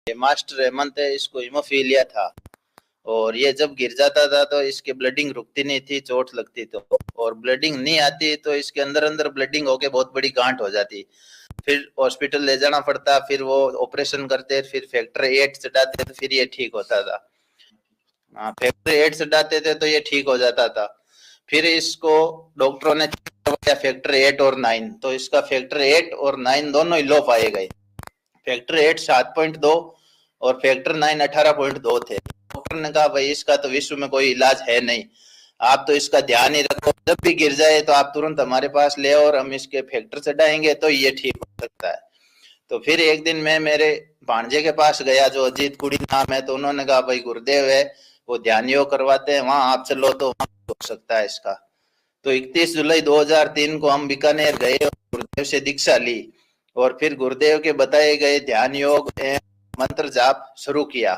Master Hemant है, इसको haemophilia था। और ये जब गिर जाता था तो इसके ब्लडिंग रुकती नहीं थी, चोट लगती तो, और ब्लडिंग नहीं आती तो इसके अंदर अंदर ब्लडिंग होके बहुत बड़ी गांठ हो जाती। फिर हॉस्पिटल ले जाना पड़ता, फिर वो ऑपरेशन करते, फिर फैक्टर 8 चढ़ाते तो फिर ये ठीक होता था। हाँ, फैक्टर 8 चढ़ाते थे तो ये ठीक हो जाता था। फिर इसको डॉक्टरों ने फैक्टर 8 और 9, तो इसका फैक्टर 8 और 9 दोनों ही लो पाए गए। फैक्टर 8 7.2 और फैक्टर 9 18.2 थे। डॉक्टर ने कहा भाई इसका तो विश्व में कोई इलाज है नहीं, आप तो इसका ध्यान ही रखो, जब भी गिर जाए तो आप तुरंत हमारे पास ले और हम इसके फैक्टर चढ़ाएंगे तो ये ठीक हो सकता है। तो फिर एक दिन मैं मेरे भांजे के पास गया जो अजीत कुड़ी नाम है, तो उन्होंने कहा भाई गुरुदेव है वो ध्यान योग करवाते हैं, वहां आप चलो तो वहां हो सकता है इसका। तो 31 जुलाई 2003 को हम बीकानेर गए और गुरुदेव से दीक्षा ली, और फिर गुरुदेव के बताए गए ध्यान योग एवं मंत्र जाप शुरू किया।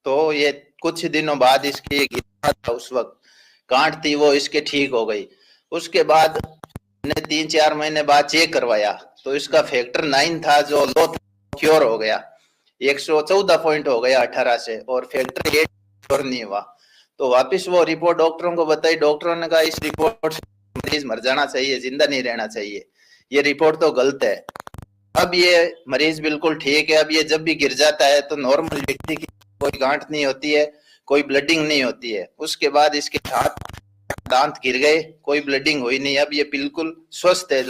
तो ये कुछ दिनों बाद इसकी उस वक्त गांठ थी वो इसके ठीक हो गई। उसके बाद हमने 3-4 महीने बाद चेक करवाया तो इसका फैक्टर 9 था जो लो क्योर हो गया, 114 पॉइंट हो गया 18 से, और फैक्टर 8 क्योर नहीं हुआ। तो वापस वो रिपोर्ट डॉक्टरों को बताई, डॉक्टरों ने कहा इस रिपोर्ट से मरीज मर जाना चाहिए, जिंदा नहीं रहना चाहिए, ये रिपोर्ट तो गलत है। अब ये मरीज बिल्कुल ठीक है। अब ये जब भी गिर जाता है तो नॉर्मल व्यक्ति की कोई गांठ नहीं होती है, कोई ब्लडिंग नहीं होती है। उसके बाद इसके दांत गिर गए, कोई ब्लडिंग हुई नहीं, अब ये बिल्कुल स्वस्थ है।